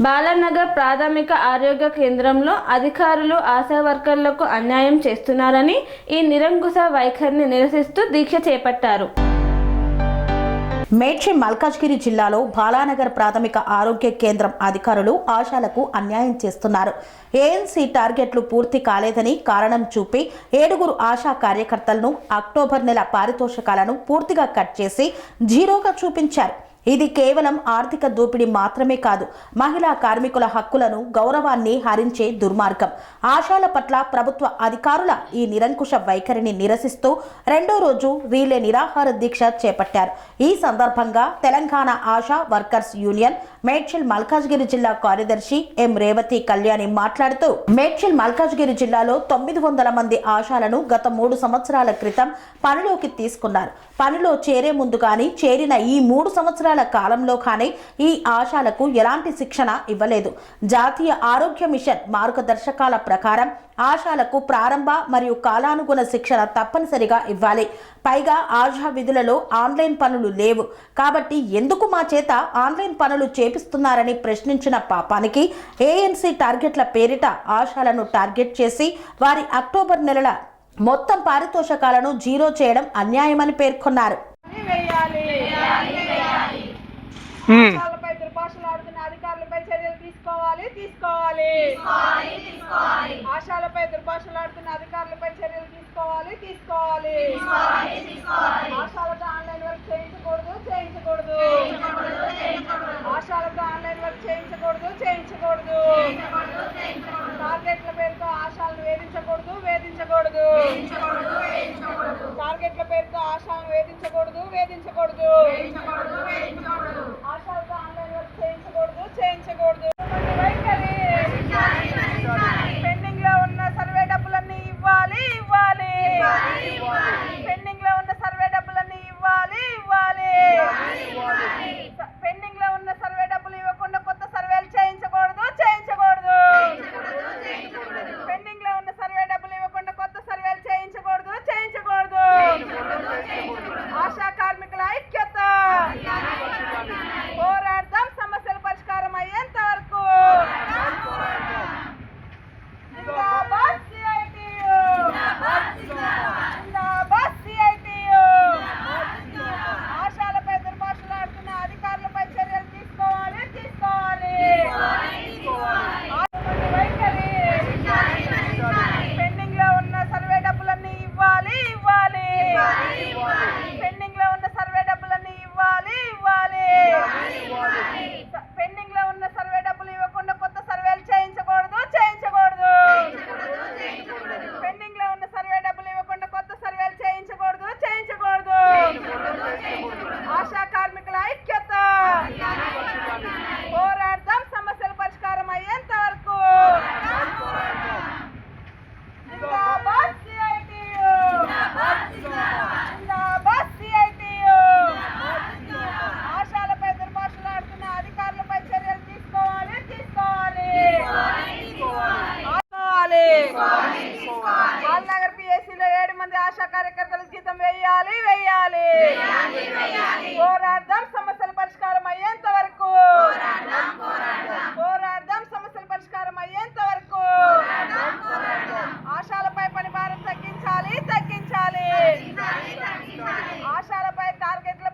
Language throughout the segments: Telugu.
బాలానగర్ ప్రాథమిక ఆరోగ్య కేంద్రంలో అధికారులు ఆశా వర్కర్లకు అన్యాయం చేస్తున్నారని ఈ నిరంకుశ వైఖరిని నిరసిస్తూ దీక్ష చేపట్టారు. మేడ్చల్ మల్కాజ్గిరి జిల్లాలో బాలానగర్ ప్రాథమిక ఆరోగ్య కేంద్రం అధికారులు ఆశాలకు అన్యాయం చేస్తున్నారు. ఏఎన్సీ టార్గెట్లు పూర్తి కాలేదని కారణం చూపి 7 ఆశా కార్యకర్తలను అక్టోబర్ నెల పారితోషికాలను పూర్తిగా కట్ చేసి జీరోగా చూపించారు. ఇది కేవలం ఆర్థిక దోపిడీ మాత్రమే కాదు, మహిళా కార్మికుల హక్కులను గౌరవాన్ని హరించే దుర్మార్గం. ఆశాల పట్ల ప్రభుత్వ అధికారుల ఈ నిరంకుశ వైఖరిని నిరసిస్తూ 2వ రోజు రీలే నిరాహార దీక్ష చేపట్టారు. ఈ సందర్భంగా తెలంగాణ ఆశా వర్కర్స్ యూనియన్ మేడ్చల్ మల్కాజ్గిరి జిల్లా కార్యదర్శి ఎం రేవతి కళ్యాణి మాట్లాడుతూ, మేడ్చల్ మల్కాజ్గిరి జిల్లాలో 900 మంది ఆశాలను గత 3 సంవత్సరాల క్రితం పనిలోకి తీసుకున్నారు. పనిలో చేరే ముందు కానీ చేరిన ఈ 3 సంవత్సరాల కాలంలో కానీ ఈ ఆశాలకు ఎలాంటి శిక్షణ ఇవ్వలేదు. జాతీయ ఆరోగ్య మిషన్ మార్గదర్శకాల ప్రకారం ఆశాలకు ప్రారంభ మరియు కాలానుగుణ శిక్షణ తప్పనిసరిగా ఇవ్వాలి. పైగా ఆశా విధులలో ఆన్లైన్ పనులు లేవు కాబట్టి ఎందుకు మా చేత ఆన్లైన్ పనులు చేపిస్తున్నారని ప్రశ్నించిన పాపానికి ఏఎన్సీ టార్గెట్ల పేరిట ఆశాలను టార్గెట్ చేసి వారి అక్టోబర్ నెలల మొత్తం పారితోషకాలను జీరో చేయడం అన్యాయమని పేర్కొన్నారు. ఆశాలపై దుర్భాషలాడుతున్న అధికారులపై చర్యలు తీసుకోవాలి. ఆశాలపై దుర్భాషలాడుతున్న అధికారులపై చర్యలు తీసుకోవాలి. ఆశాలతో ఆన్లైన్ వర్క్ చేయించకూడదు. ఆశాలతో ఆన్లైన్ వర్క్ చేయించకూడదు. టార్గెట్ల పేరుతో ఆశాలను వేధించకూడదు. టార్గెట్ల పేరుతో ఆశాలను వేధించకూడదు. ఆశాలతో ఆన్లైన్ వర్క్ చేయించకూడదు. వైఖరి పెండింగ్ లో ఉన్న సర్వే డబ్బులన్నీ ఇవ్వాలి. పెండింగ్ లో ఉన్న సర్వే డబ్బులన్నీ ఇవ్వాలి. పెండింగ్ లో ఉన్న సర్వే డబ్బులు ఇవ్వకుండా కొత్త సర్వేలు చేయించకూడదు. పెండింగ్ లో ఉన్న సర్వే డబ్బులు ఇవ్వకుండా కొత్త సర్వేలు చేయించకూడదు. ఆశా కార్మికుల ఐక్యత, పోరాడదాం సమస్యల పరిష్కారం అయ్యేంత వరకు. జిందాబాద్ సిఐటియు. ఆశాలపై దుర్భాషలాడుతున్న అధికారులపై చర్యలు తీసుకోవాలి. వైఖరి పెండింగ్ లో ఉన్న సర్వే డబ్బులన్నీ ఇవ్వాలి. పెండింగ్ లో ఉన్న సర్వే డబ్బులన్నీ ఇవ్వాలి. పెండింగ్ లో ఉన్న సర్వే డబ్బులు ఇవ్వకుండా కొత్త సర్వేలు చేయించకూడదు. పెండింగ్ లో ఉన్న సర్వే డబ్బులు ఇవ్వకుండా కొత్త సర్వేలు చేయించకూడదు. ఆశా కార్మికుల ఐక్యత, పోరాడదాం సమస్యల పరిష్కారం అయ్యేంత వరకు. జిందాబాద్ సిఐటియు. ఆశాలపై దుర్భాషలాడుతున్న అధికారులపై చర్యలు తీసుకోవాలి. బాలనగర్ పిఎస్సిలో 7 మంది ఆశా కార్యకర్తల జీతం వేయాలి. పోరాడదాం సమస్యల పరిష్కారం అయ్యేంత వరకు. ఆశాలపై పని భారం తగ్గించాలి. ఆశాలపై టార్గెట్ల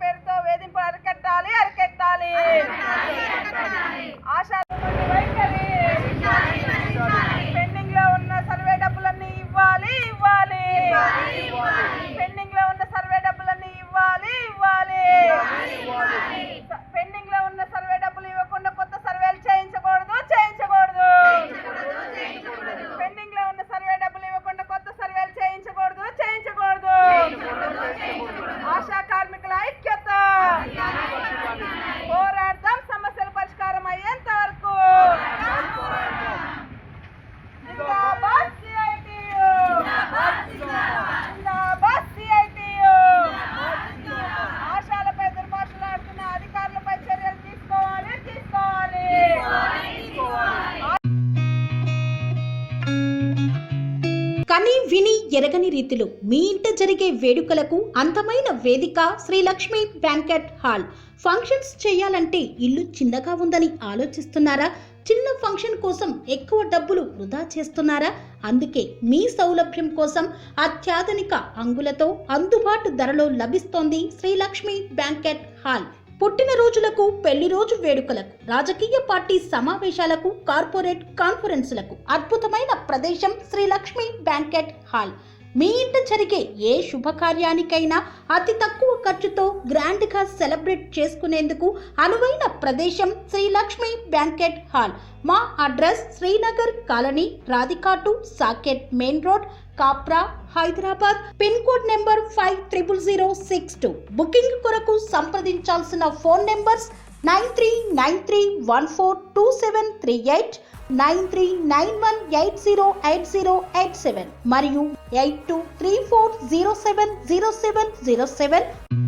పేరుతో వేధింపులు అరికట్టాలి. ఆశాల వైఖరి పెండింగ్ లో ఉన్న సర్వే డబ్బులన్నీ ఇవ్వాలి. ఎరగని రీతిలో మీ ఇంట జరిగే వేడుకలకు అందమైన వేదిక Sri Lakshmi banquet hall. Functions చేయాలంటే ఇల్లు చిన్నగా ఉందని ఆలోచిస్తున్నారా? చిన్న ఫంక్షన్ కోసం ఎక్కువ డబ్బులు వృధా చేస్తున్నారా? అందుకే మీ సౌలభ్యం కోసం అత్యాధునిక అంగులతో అందుబాటు ధరలో లభిస్తోంది శ్రీ లక్ష్మి బ్యాంకెట్ హాల్. పుట్టినరోజులకు, పెళ్లి రోజు వేడుకలకు, రాజకీయ పార్టీ సమావేశాలకు, కార్పొరేట్ కాన్ఫరెన్సులకు అద్భుతమైన ప్రదేశం శ్రీ లక్ష్మి బ్యాంకెట్ హాల్. మీ ఇంట జరిగే ఏ శుభకార్యానికైనా అతి తక్కువ ఖర్చుతో గ్రాండ్గా సెలబ్రేట్ చేసుకునేందుకు అనువైన ప్రదేశం శ్రీ లక్ష్మి బ్యాంకెట్ హాల్. మా అడ్రస్ శ్రీనగర్ కాలనీ, రాధికాటు, Saket main road, Kapra, Hyderabad. Pin code number 500062. Booking కొరకు సంప్రదించాల్సిన ఫోన్ నెంబర్స్ 9393142738, 9391808087 మరియు 8234070707.